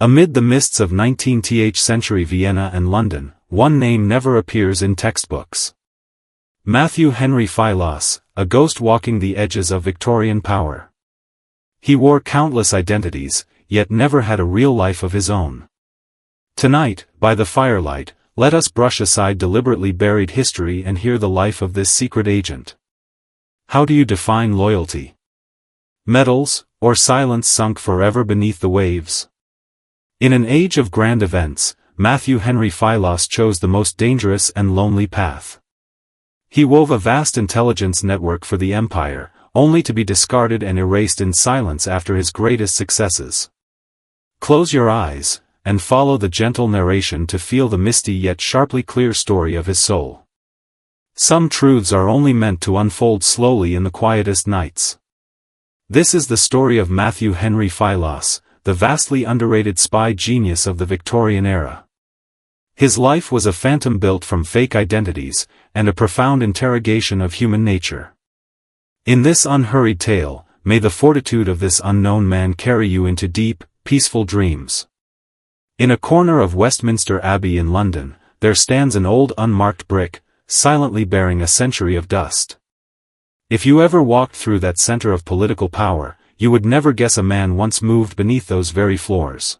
Amid the mists of 19th century Vienna and London, one name never appears in textbooks. Matthew Henry Phipps, a ghost walking the edges of Victorian power. He wore countless identities, yet never had a real life of his own. Tonight, by the firelight, let us brush aside deliberately buried history and hear the life of this secret agent. How do you define loyalty? Medals, or silence sunk forever beneath the waves? In an age of grand events, Matthew Henry Phipps chose the most dangerous and lonely path. He wove a vast intelligence network for the empire, only to be discarded and erased in silence after his greatest successes. Close your eyes, and follow the gentle narration to feel the misty yet sharply clear story of his soul. Some truths are only meant to unfold slowly in the quietest nights. This is the story of Matthew Henry Phipps, the vastly underrated spy genius of the Victorian era. His life was a phantom built from fake identities, and a profound interrogation of human nature. In this unhurried tale, may the fortitude of this unknown man carry you into deep, peaceful dreams. In a corner of Westminster Abbey in London, there stands an old unmarked brick, silently bearing a century of dust. If you ever walked through that center of political power, you would never guess a man once moved beneath those very floors.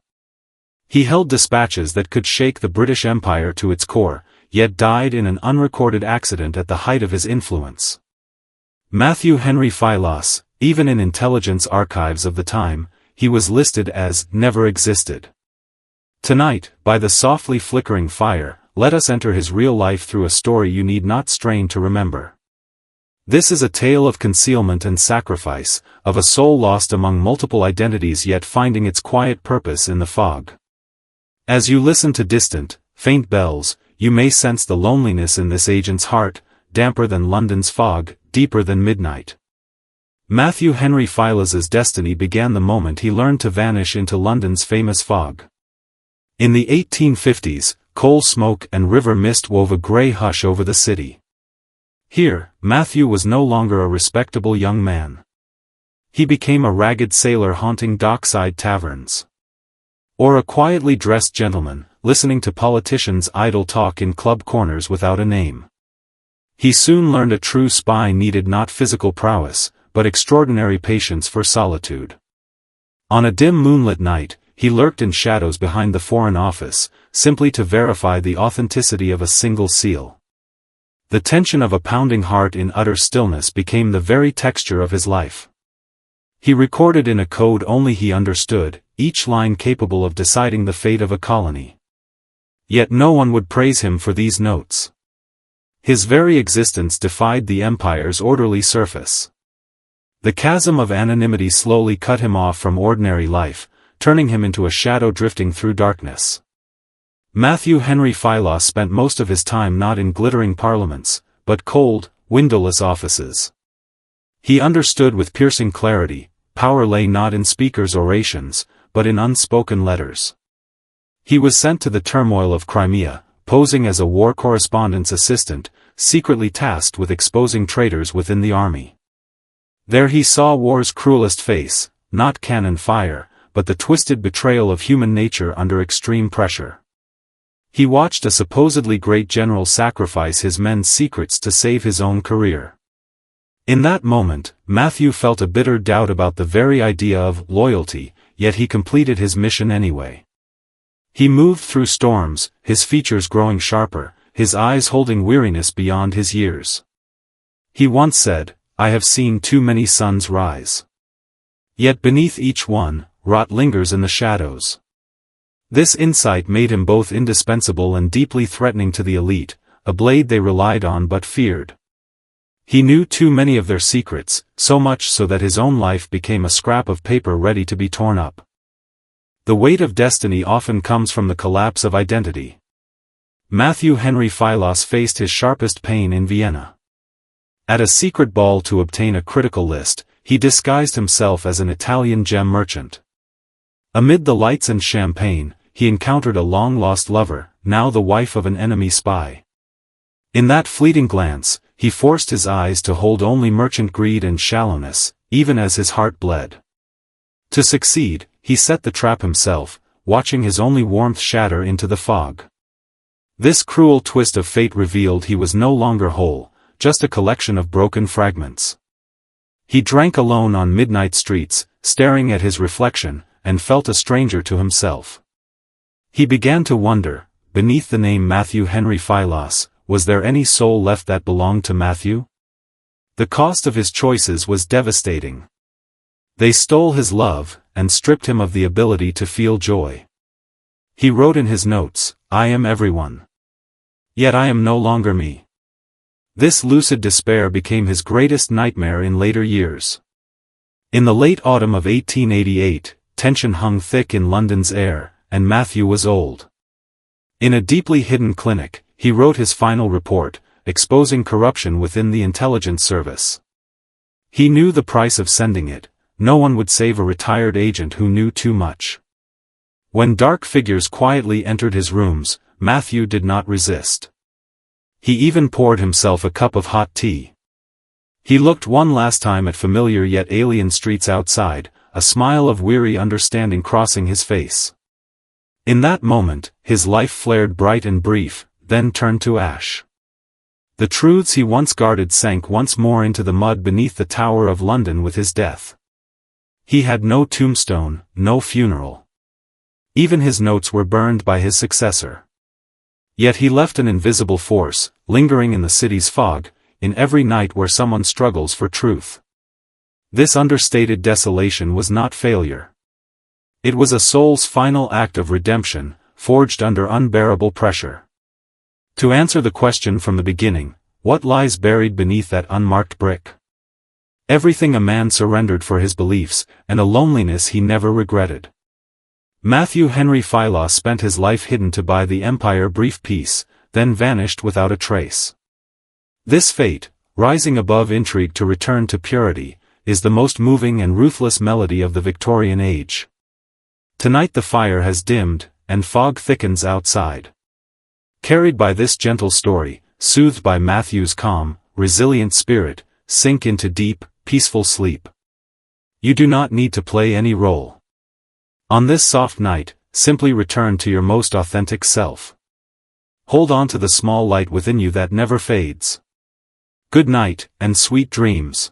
He held dispatches that could shake the British Empire to its core, yet died in an unrecorded accident at the height of his influence. Matthew Henry Phipps, even in intelligence archives of the time, he was listed as never existed. Tonight, by the softly flickering fire, let us enter his real life through a story you need not strain to remember. This is a tale of concealment and sacrifice, of a soul lost among multiple identities yet finding its quiet purpose in the fog. As you listen to distant, faint bells, you may sense the loneliness in this agent's heart, damper than London's fog, deeper than midnight. Matthew Henry Phipps' destiny began the moment he learned to vanish into London's famous fog. In the 1850s, coal smoke and river mist wove a grey hush over the city. Here, Matthew was no longer a respectable young man. He became a ragged sailor haunting dockside taverns. Or a quietly dressed gentleman, listening to politicians' idle talk in club corners without a name. He soon learned a true spy needed not physical prowess, but extraordinary patience for solitude. On a dim moonlit night, he lurked in shadows behind the Foreign Office, simply to verify the authenticity of a single seal. The tension of a pounding heart in utter stillness became the very texture of his life. He recorded in a code only he understood, each line capable of deciding the fate of a colony. Yet no one would praise him for these notes. His very existence defied the empire's orderly surface. The chasm of anonymity slowly cut him off from ordinary life, turning him into a shadow drifting through darkness. Matthew Henry Phipps spent most of his time not in glittering parliaments, but cold, windowless offices. He understood with piercing clarity, power lay not in speakers' orations, but in unspoken letters. He was sent to the turmoil of Crimea, posing as a war correspondent's assistant, secretly tasked with exposing traitors within the army. There he saw war's cruelest face, not cannon fire, but the twisted betrayal of human nature under extreme pressure. He watched a supposedly great general sacrifice his men's secrets to save his own career. In that moment, Matthew felt a bitter doubt about the very idea of loyalty, yet he completed his mission anyway. He moved through storms, his features growing sharper, his eyes holding weariness beyond his years. He once said, "I have seen too many suns rise. Yet beneath each one, rot lingers in the shadows." This insight made him both indispensable and deeply threatening to the elite, a blade they relied on but feared. He knew too many of their secrets, so much so that his own life became a scrap of paper ready to be torn up. The weight of destiny often comes from the collapse of identity. Matthew Henry Phipps faced his sharpest pain in Vienna. At a secret ball to obtain a critical list, he disguised himself as an Italian gem merchant. Amid the lights and champagne, he encountered a long-lost lover, now the wife of an enemy spy. In that fleeting glance, he forced his eyes to hold only merchant greed and shallowness, even as his heart bled. To succeed, he set the trap himself, watching his only warmth shatter into the fog. This cruel twist of fate revealed he was no longer whole, just a collection of broken fragments. He drank alone on midnight streets, staring at his reflection, and felt a stranger to himself. He began to wonder, beneath the name Matthew Henry Phipps, was there any soul left that belonged to Matthew? The cost of his choices was devastating. They stole his love, and stripped him of the ability to feel joy. He wrote in his notes, "I am everyone. Yet I am no longer me." This lucid despair became his greatest nightmare in later years. In the late autumn of 1888, tension hung thick in London's air, and Matthew was old. In a deeply hidden clinic, he wrote his final report, exposing corruption within the intelligence service. He knew the price of sending it. No one would save a retired agent who knew too much. When dark figures quietly entered his rooms, Matthew did not resist. He even poured himself a cup of hot tea. He looked one last time at familiar yet alien streets outside, a smile of weary understanding crossing his face. In that moment, his life flared bright and brief, then turned to ash. The truths he once guarded sank once more into the mud beneath the Tower of London with his death. He had no tombstone, no funeral. Even his notes were burned by his successor. Yet he left an invisible force, lingering in the city's fog, in every night where someone struggles for truth. This understated desolation was not failure. It was a soul's final act of redemption, forged under unbearable pressure. To answer the question from the beginning, what lies buried beneath that unmarked brick? Everything a man surrendered for his beliefs, and a loneliness he never regretted. Matthew Henry Phipps spent his life hidden to buy the empire brief peace, then vanished without a trace. This fate, rising above intrigue to return to purity, is the most moving and ruthless melody of the Victorian age. Tonight the fire has dimmed, and fog thickens outside. Carried by this gentle story, soothed by Matthew's calm, resilient spirit, sink into deep, peaceful sleep. You do not need to play any role. On this soft night, simply return to your most authentic self. Hold on to the small light within you that never fades. Good night, and sweet dreams.